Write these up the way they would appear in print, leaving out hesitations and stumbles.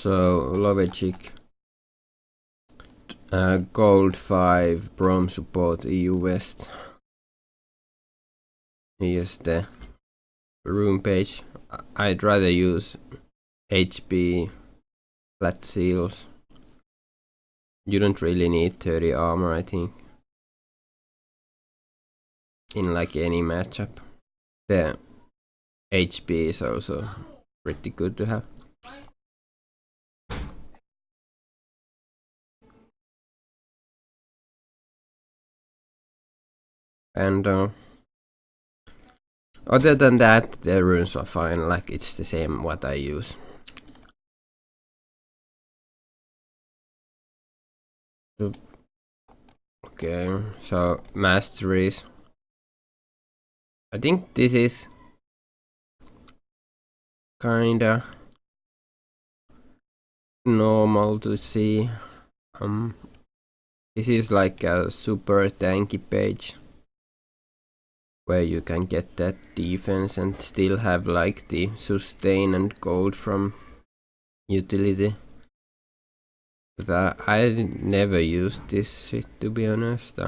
So Logic, Gold 5, Braum support EU West. Here's the room page. I'd rather use HP flat seals. You don't really need 30 armor, I think, in like any matchup. The HP is also pretty good to have. And other than that, the runes are fine, like it's the same what I use. Okay, so masteries. I think this is kinda normal to see. This is like a super tanky page where you can get that defense and still have like the sustain and gold from utility. But I never used this shit, to be honest.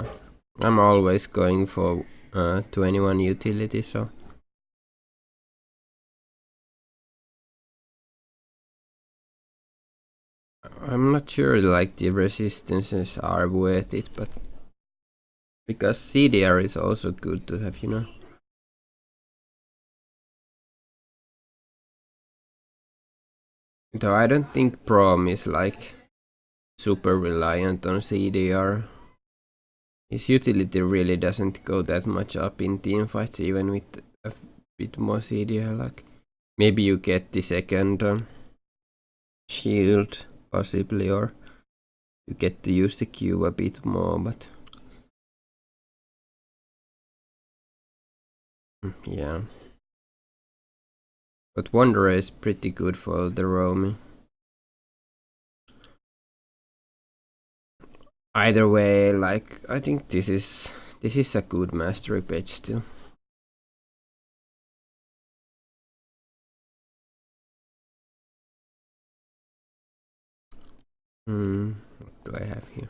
I'm always going for 21 utility, so I'm not sure like the resistances are worth it, but because CDR is also good to have, you know. Though I don't think Braum is like super reliant on CDR. His utility really doesn't go that much up in teamfights, even with a bit more CDR. Like maybe you get the second shield possibly, or you get to use the Q a bit more, but yeah. But Wanderer is pretty good for the roaming. Either way, like I think this is a good mastery page still. What do I have here?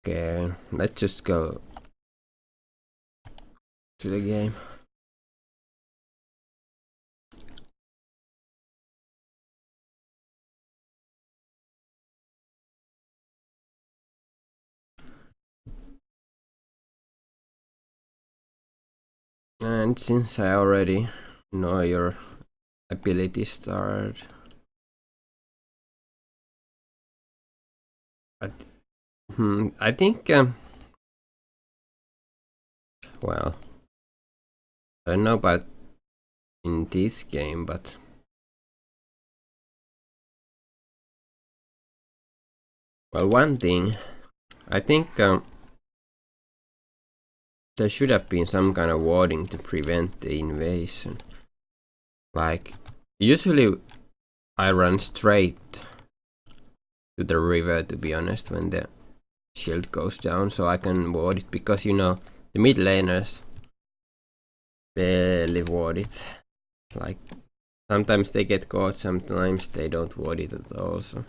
Okay, let's just go to the game. And since I already know your ability start, but I think well, I don't know about in this game, but well, one thing I think there should have been some kind of warding to prevent the invasion. Like usually I run straight to the river, to be honest, when the shield goes down, so I can ward it, because you know the mid laners barely ward it. Like sometimes they get caught, sometimes they don't ward it at all, so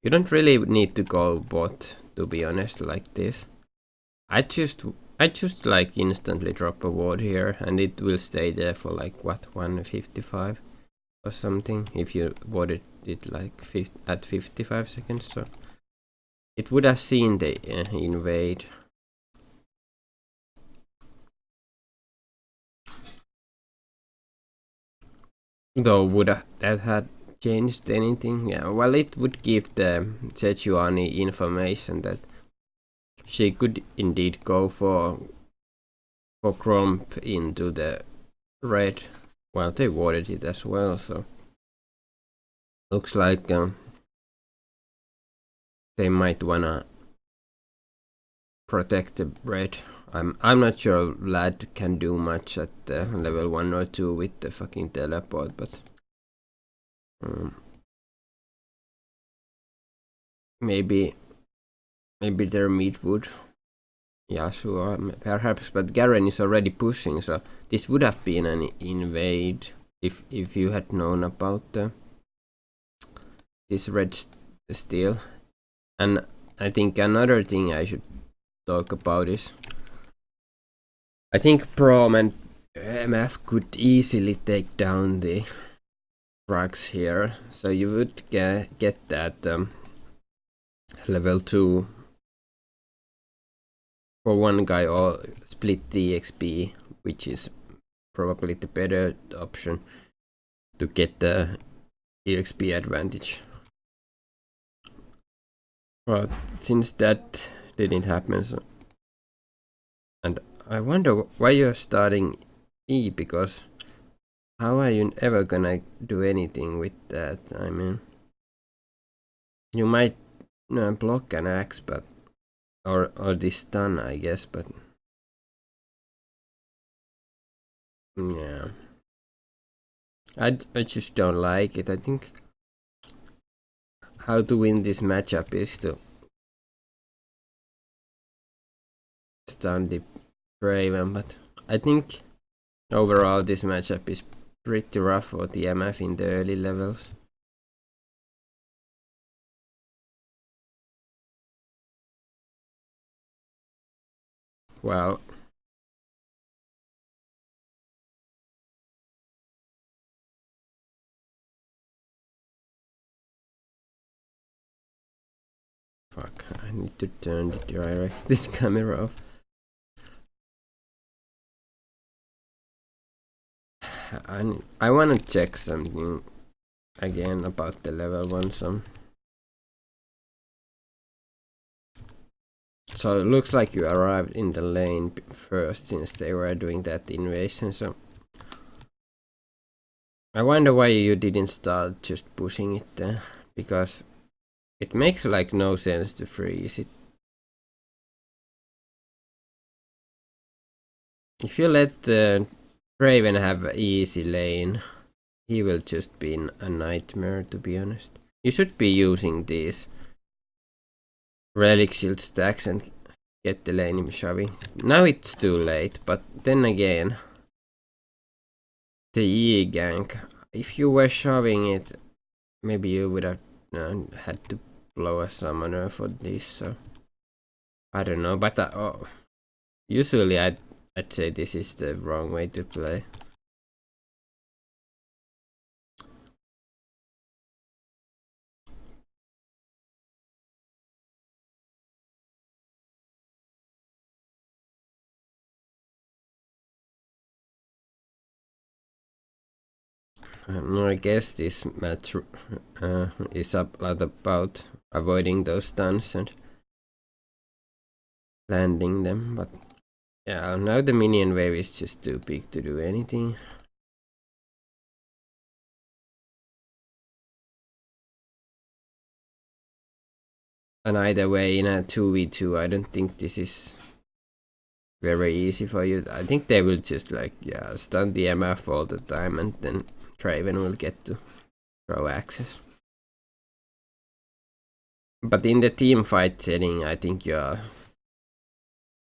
you don't really need to go bot, to be honest, like this. I just like instantly drop a ward here, and it will stay there for like what, 155 or something if you warded it like at 55 seconds, so it would have seen the invade. Though would that had changed anything? Yeah, well, it would give the Sejuani information that she could indeed go for Crump into the red. Well, they warded it as well, so looks like they might wanna protect the red. I'm not sure Lad can do much at level 1 or 2 with the fucking teleport, but maybe their mid would Yasuo perhaps, but Garen is already pushing, so this would have been an invade if you had known about this red steel. And I think another thing I should talk about is I think Braum and MF could easily take down the drugs here, so you would get that level 2 for one guy or split the XP, which is probably the better option to get the EXP advantage. But since that didn't happen, so and I wonder why you're starting E, because how are you ever gonna do anything with that? I mean, you might block an axe, but or this stun, I guess, but yeah, I just don't like it. I think how to win this matchup is to stun the Braum, but I think overall this matchup is pretty rough for the MF in the early levels. Well, fuck, I need to turn the directed camera off. I wanna check something again about the level 1 some. So it looks like you arrived in the lane first since they were doing that invasion, so I wonder why you didn't start just pushing it there, because it makes like no sense to freeze it. If you let the Raven have an easy lane, he will just be a nightmare, to be honest. You should be using these relic shield stacks and get the lane shoving. Now it's too late, but then again, the E gank, if you were shoving it, maybe you would have had to blow a summoner for this, so I don't know, but usually I'd say this is the wrong way to play. I guess this match is a lot about avoiding those stuns and landing them, but yeah, now the minion wave is just too big to do anything. And either way, in a 2v2, I don't think this is very easy for you. I think they will just like, yeah, stun the MF all the time, and then Draven will get to throw axes. But in the team fight setting, I think you're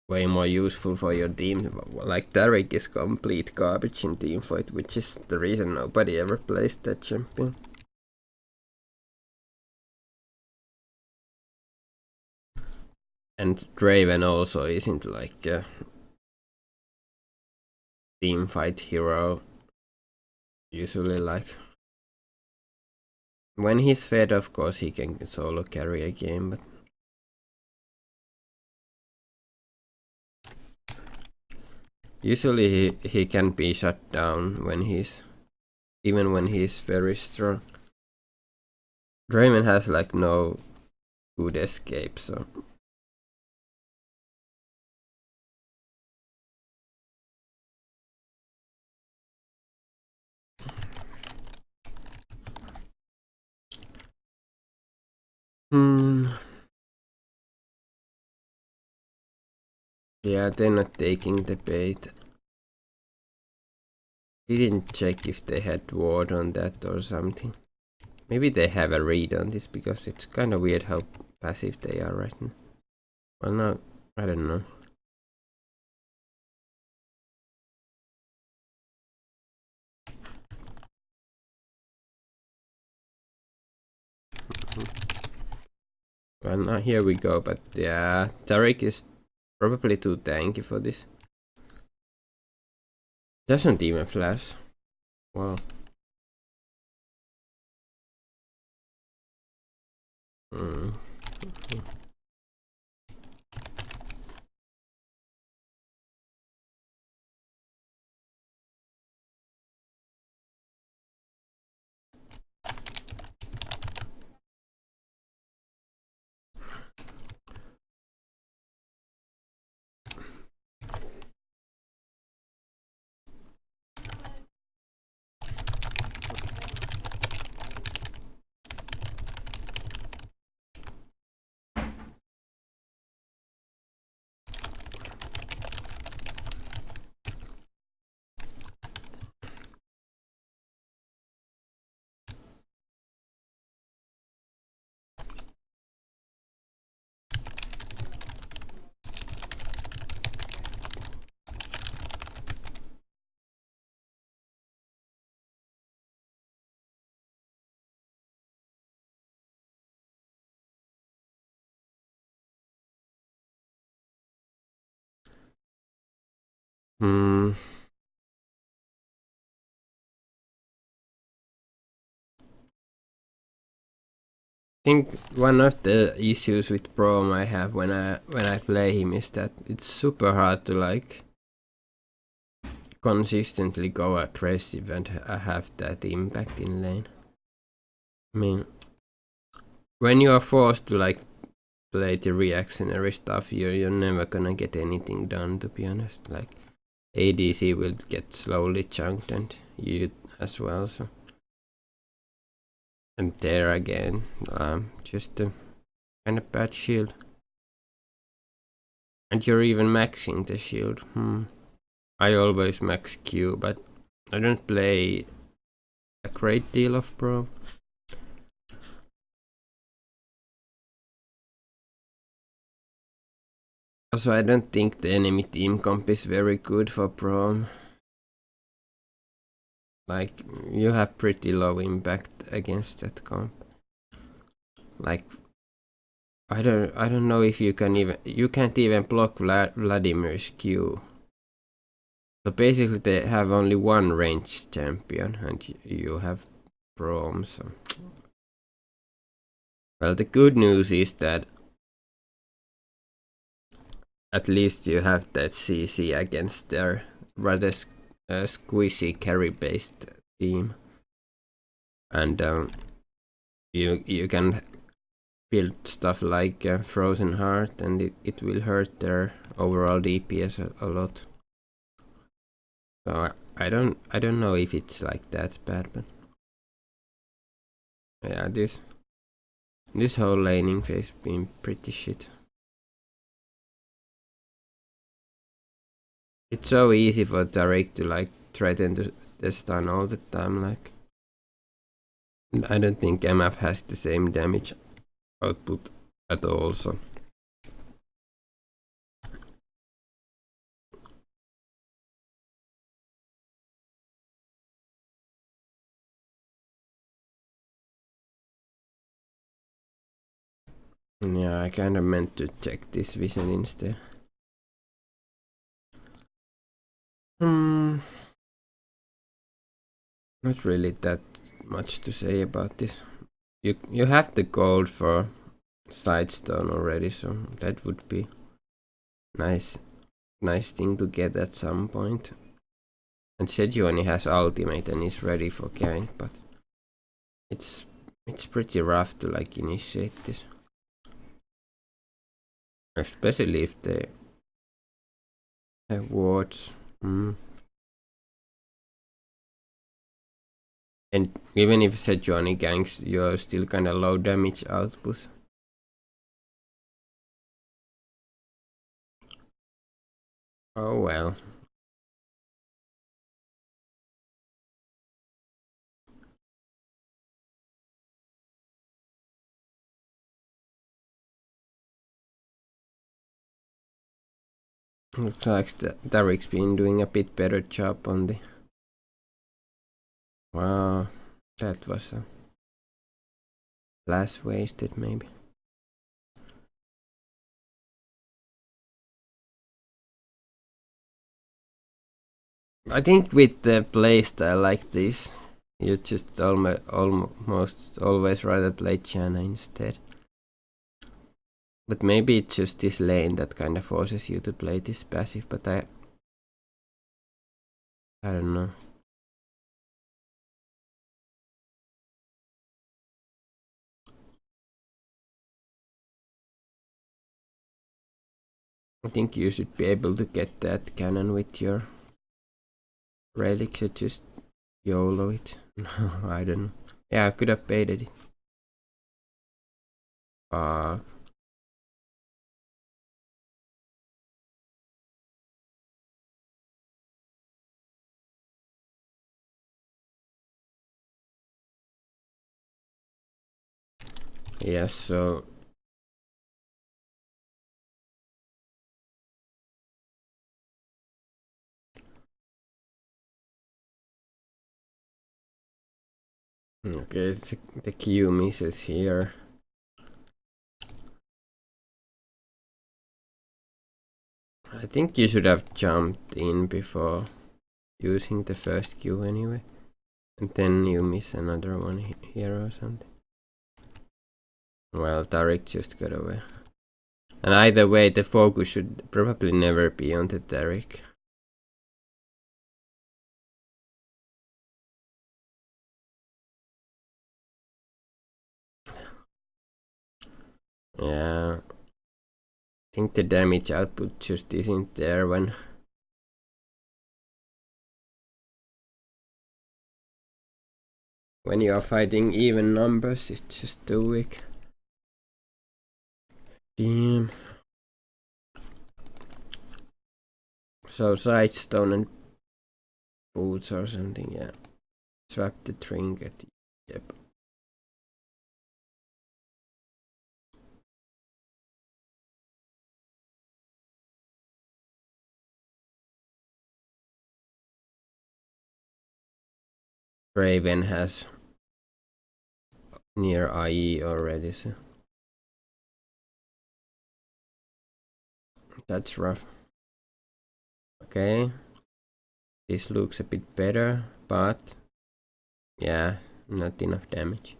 way more useful for your team. Like Taric is complete garbage in team fight, which is the reason nobody ever plays that champion. And Draven also isn't like a team fight hero. Usually, like when he's fed, of course he can solo carry a game, but usually he can be shut down when even when he's very strong. Draven has like no good escape, so yeah, they're not taking the bait. Didn't check if they had ward on that or something. Maybe they have a read on this, because it's kind of weird how passive they are right now. Well, no, I don't know. Well, now here we go, but yeah, Tariq is probably too tanky for this. Doesn't even flash. Wow. Mm. Hmm. I think one of the issues with Braum I have when I play him is that it's super hard to like consistently go aggressive and have that impact in lane. I mean, when you are forced to like play the reactionary stuff, you're never gonna get anything done, to be honest. Like ADC will get slowly chunked and you as well. So, and there again, just a kind of bad shield. And you're even maxing the shield. I always max Q, but I don't play a great deal of Pro. Also, I don't think the enemy team comp is very good for Pro. Like, you have pretty low impact against that comp. Like, I don't know if you can't even block Vladimir's Q. So basically they have only one ranged champion and you have Braum, so. Well, the good news is that at least you have that CC against their rather squishy carry based team. And you can build stuff like Frozen Heart and it will hurt their overall DPS a lot. So I don't know if it's like that bad, but yeah, this whole laning phase been pretty shit. It's so easy for Tariq to like threaten the stun all the time. Like I don't think MF has the same damage output at all. So yeah, I kind of meant to check this vision instead. Not really that much to say about this. You have the gold for Sidestone already, so that would be nice thing to get at some point. And Sejuani has ultimate and is ready for gank, but it's pretty rough to like initiate this, especially if they have wards. And even if Sejuani ganks, you're still kind of low damage output. Oh well. Looks like Derek's been doing a bit better job on the... Wow, that was a flash wasted maybe. I think with the playstyle like this, you just almost always rather play Janna instead. But maybe it's just this lane that kind of forces you to play this passive, but I don't know. I think you should be able to get that cannon with your relics, so just YOLO it. I don't know. Yeah, I could have baited it. Fuck. Yes, so... Okay, the Q misses here. I think you should have jumped in before using the first Q anyway. And then you miss another one here or something. Well, Tariq just got away. And either way, the focus should probably never be on the Tariq. Yeah. I think the damage output just isn't there when you are fighting even numbers. It's just too weak. Damn. So Sidestone and boots or something, yeah. Swap the trinket. Yep. Raven has near IE already, so that's rough. Okay, this looks a bit better, but yeah, not enough damage.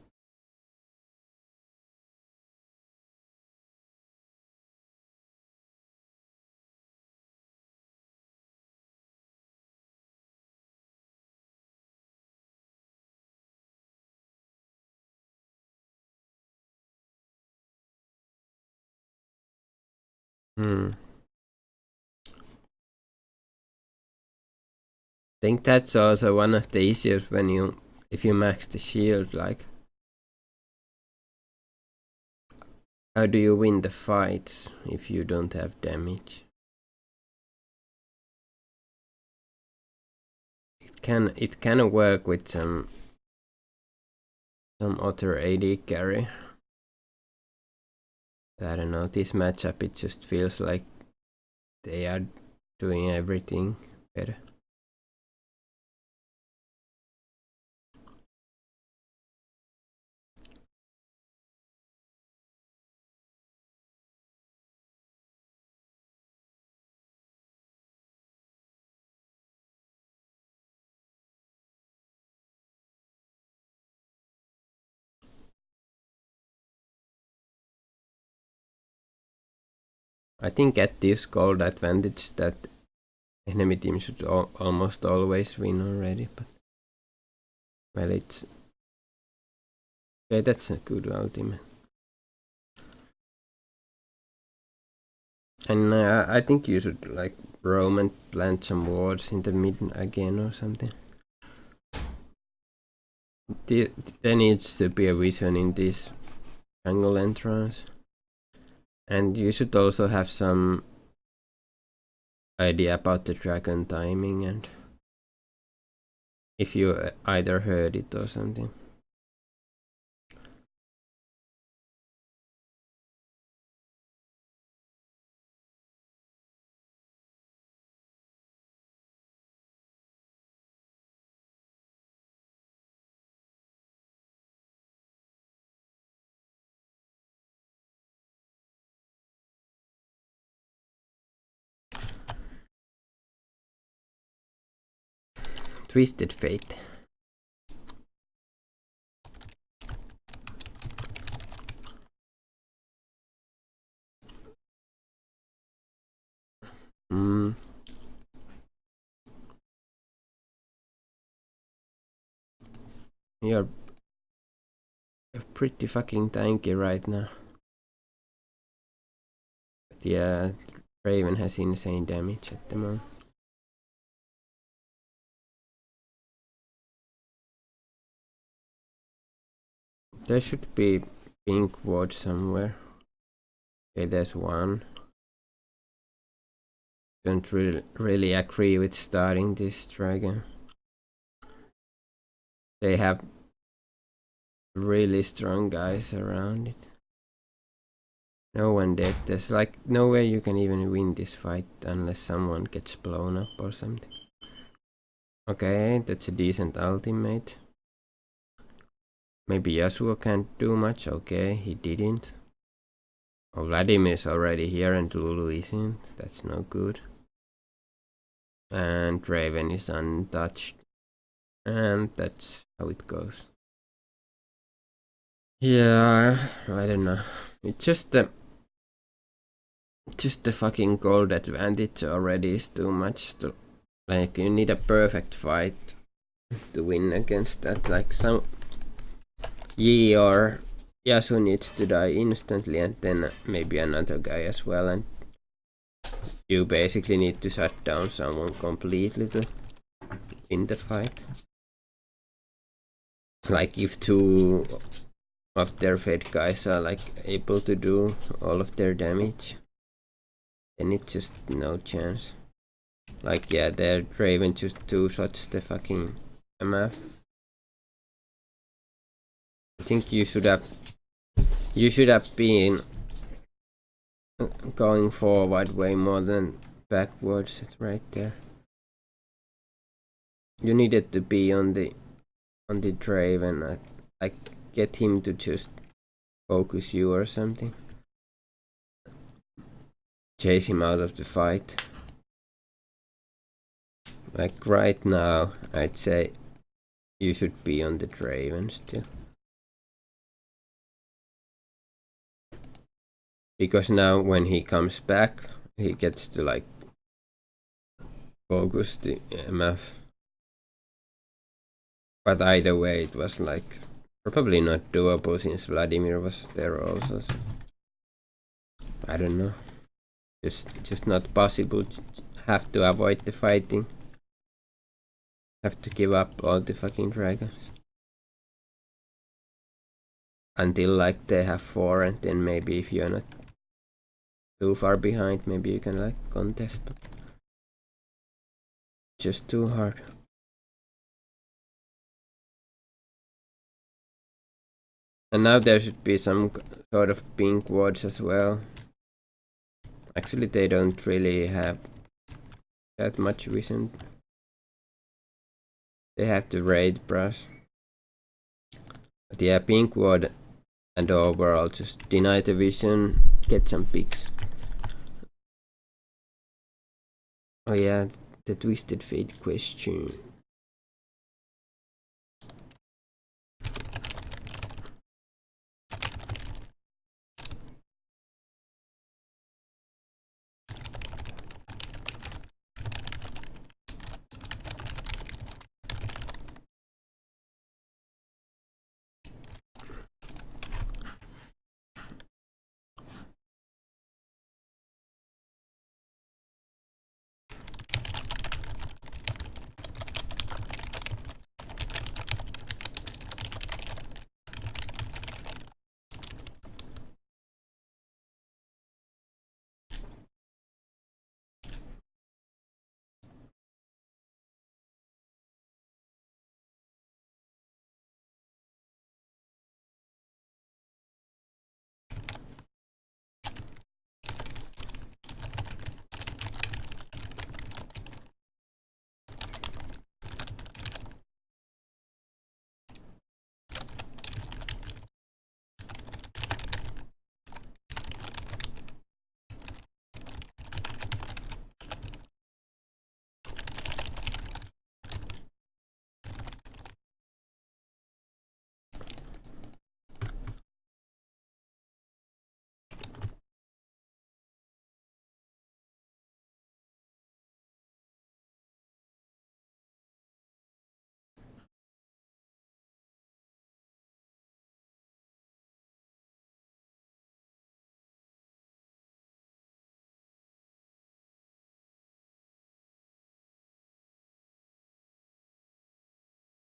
I think that's also one of the issues when if you max the shield, like how do you win the fights if you don't have damage? It can work with some other AD carry. I don't know, this matchup it just feels like they are doing everything better. I think at this gold advantage that enemy team should almost always win already, but well, it's okay. That's a good ultimate, and I think you should like roam and plant some wards in the mid again or something. There needs to be a vision in this jungle entrance, and you should also have some idea about the dragon timing and if you either heard it or something. Twisted Fate. You're pretty fucking tanky right now. But yeah, Raven has insane damage at the moment. There should be pink ward somewhere. Okay, there's one. Don't really agree with starting this dragon. They have really strong guys around it. No one dead. There's like no way you can even win this fight unless someone gets blown up or something. Okay, that's a decent ultimate. Maybe Yasuo can't do much. Okay, he didn't. Oh, Vladimir's already here and Lulu isn't. That's no good. And Raven is untouched. And that's how it goes. Yeah, I don't know. It's just the fucking gold advantage already is too much to, like, you need a perfect fight to win against that. Like some Yi or Yasuo needs to die instantly and then maybe another guy as well, and you basically need to shut down someone completely to win the fight. Like if two of their fed guys are like able to do all of their damage, then it's just no chance. Like yeah, their Raven just two shots the fucking MF. I think you should have been going forward way more than backwards. It's right there. You needed to be on the Draven, like get him to just focus you or something. Chase him out of the fight. Like right now, I'd say you should be on the Draven still. Because now when he comes back, he gets to like focus the MF. But either way, it was like probably not doable since Vladimir was there also. So I don't know. Just not possible. Have to avoid the fighting. Have to give up all the fucking dragons. Until like they have 4, and then maybe if you're not too far behind, maybe you can like contest. Just too hard. And now there should be some sort of pink wards as well. Actually, they don't really have that much vision. They have to raid brush. But yeah, pink ward and overall just deny the vision, get some picks. Oh yeah, the Twisted Fate question.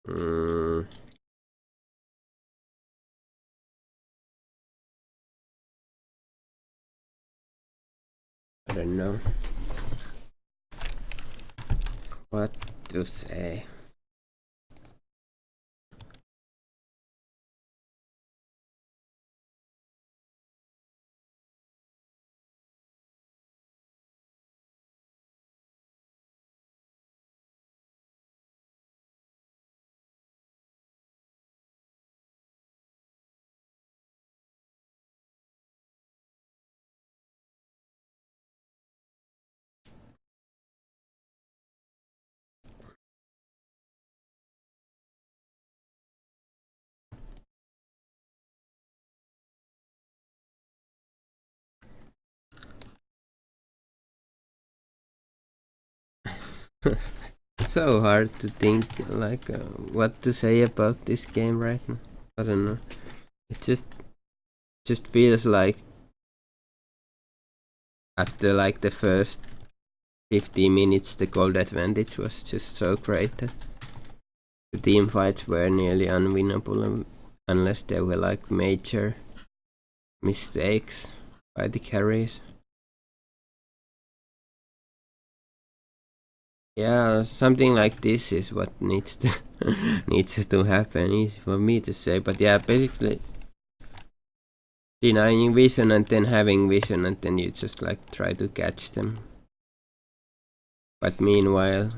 Mm, I don't know what to say. So hard to think like what to say about this game right now. I don't know. It just feels like after like the first 15 minutes the gold advantage was just so great that the team fights were nearly unwinnable unless there were like major mistakes by the carries. Yeah, something like this is what needs to needs to happen. Easy for me to say, but yeah, basically denying vision and then having vision and then you just like try to catch them. But meanwhile,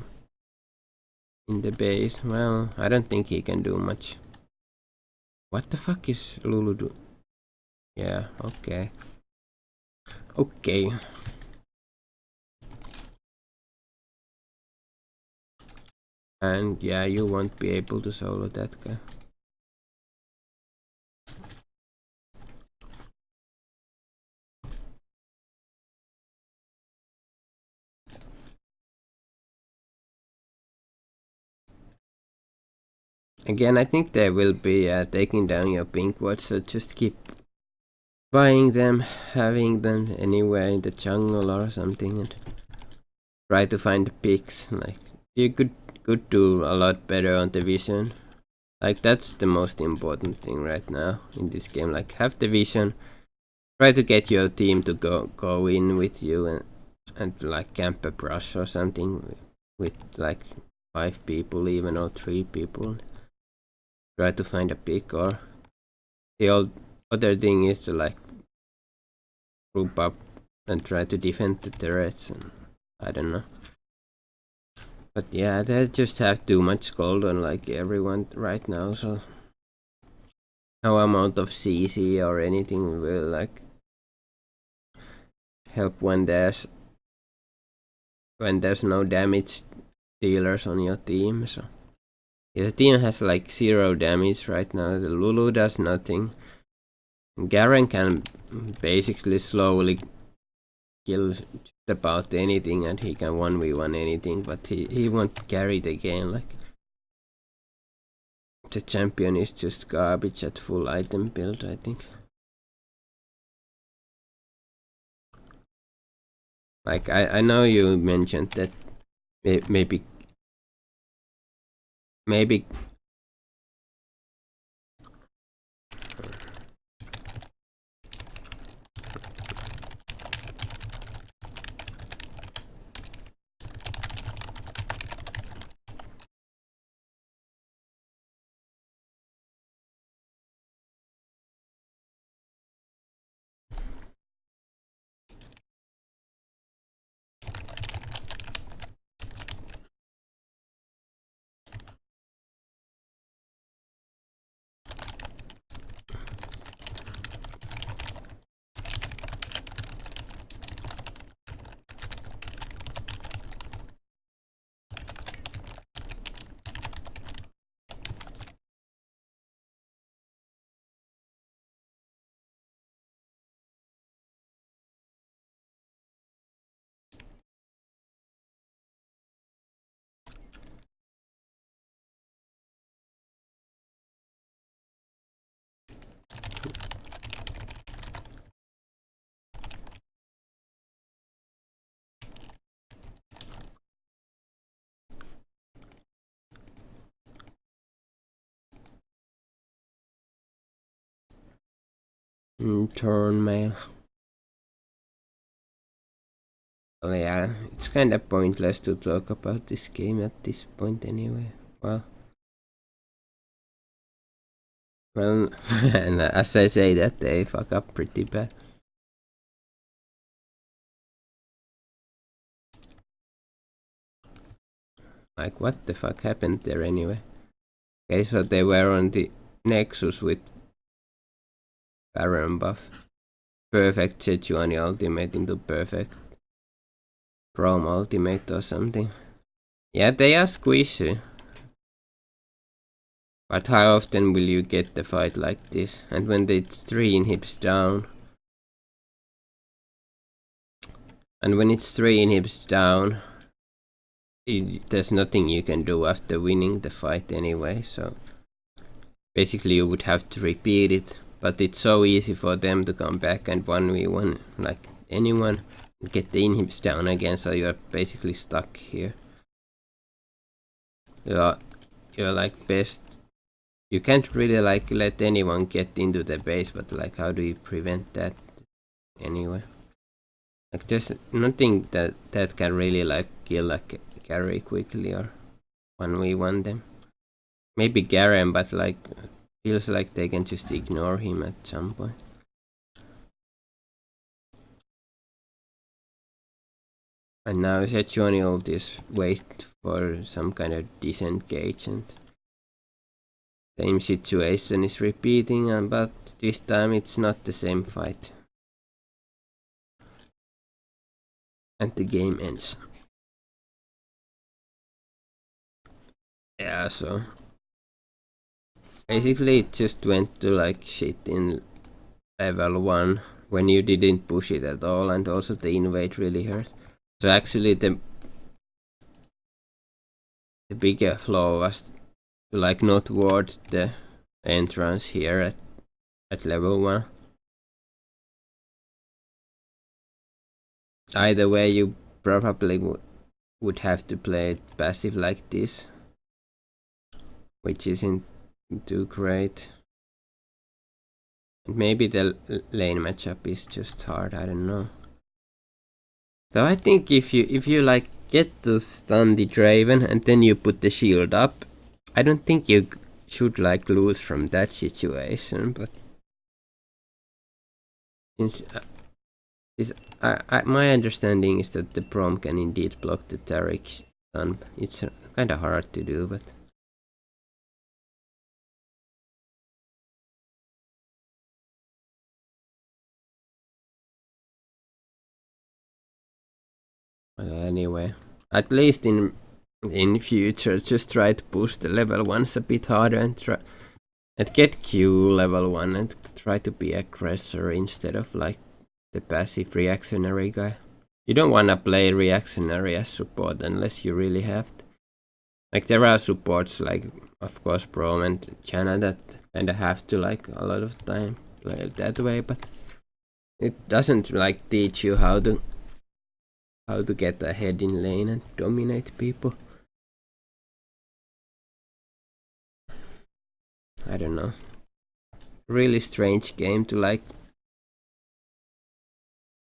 in the base, well, I don't think he can do much. What the fuck is Lulu do? Yeah, okay. Okay. And yeah, you won't be able to solo that guy. Again, I think they will be taking down your pink watch, so just keep buying them, having them anywhere in the jungle or something, and try to find the picks. Like you could do a lot better on the vision. Like that's the most important thing right now in this game. Like have the vision, try to get your team to go in with you and like camp a brush or something with like 5 people even or 3 people. Try to find a pick, or the old other thing is to like group up and try to defend the turrets, and I don't know. But yeah, they just have too much gold on like everyone right now, so no amount of CC or anything will like help when there's no damage dealers on your team. So yeah, the team has like 0 damage right now. The Lulu does nothing. Garen can basically slowly kill just about anything, and he can 1v1 anything, but he won't carry the game. Like the champion is just garbage at full item build, I think. Like I know you mentioned that maybe Turn mail. Well, yeah, it's kind of pointless to talk about this game at this point anyway. Well, and as I say that, they fuck up pretty bad. Like, what the fuck happened there anyway? Okay, so they were on the Nexus with Baron buff. Perfect Sejuani ultimate into perfect Braum ultimate or something. Yeah, they are squishy. But how often will you get the fight like this? And when it's 3 inhibs down. And when it's 3 inhibs down, there's nothing you can do after winning the fight anyway, so basically you would have to repeat it, but it's so easy for them to come back and 1v1 like anyone and get the inhibs down again, so you're basically stuck here. You're like best. You can't really like let anyone get into the base, but like how do you prevent that anyway? Like there's nothing that can really like kill a carry quickly or 1v1 them. Maybe Garen, but like feels like they can just ignore him at some point. And now Sejuani ult is wait for some kind of disengage, and same situation is repeating, but this time it's not the same fight. And the game ends. Yeah, so basically it just went to like shit in level 1 when you didn't push it at all, and also the invade really hurt. So actually the bigger flaw was to like not ward the entrance here at level 1. Either way you probably would have to play it passive like this, which isn't too great. And maybe the lane matchup is just hard, I don't know. So I think if you like get to stun the Draven and then you put the shield up, I don't think you should like lose from that situation, but since my understanding is that the Braum can indeed block the Taric stun. It's kind of hard to do, but well, anyway, at least in future, just try to push the level 1s a bit harder and try and get Q level 1 and try to be aggressor instead of like the passive reactionary guy. You don't want to play reactionary as support unless you really have to. Like there are supports like of course Braum and Janna that kinda have to like a lot of time play it that way, but it doesn't like teach you how to get ahead in lane and dominate people. I don't know. Really strange game to like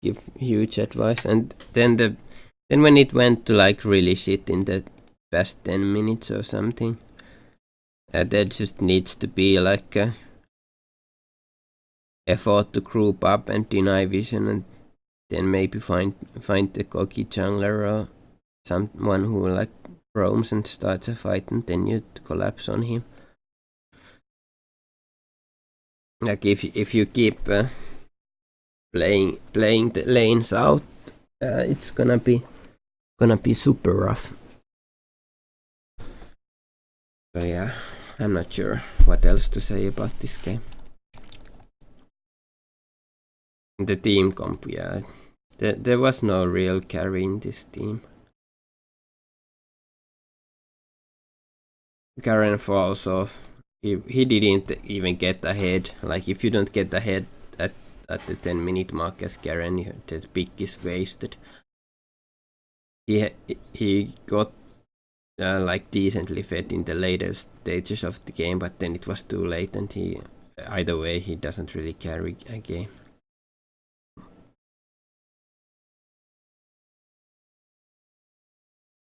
give huge advice, and then when it went to like really shit in the past 10 minutes or something, there just needs to be like a effort to group up and deny vision, and then maybe find the cocky jungler or someone who like roams and starts a fight, and then you collapse on him. Like if you keep playing the lanes out, it's gonna be super rough. So yeah, I'm not sure what else to say about this game. The team comp, yeah, there was no real carry in this team. Garen falls off. He didn't even get ahead. Like if you don't get ahead at the 10-minute mark as Garen, the pick is wasted. He got like decently fed in the later stages of the game, but then it was too late and he either way, he doesn't really carry a game.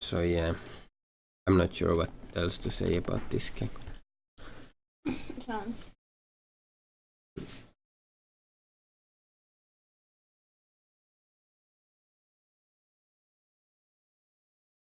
So yeah, I'm not sure what else to say about this game. Sounds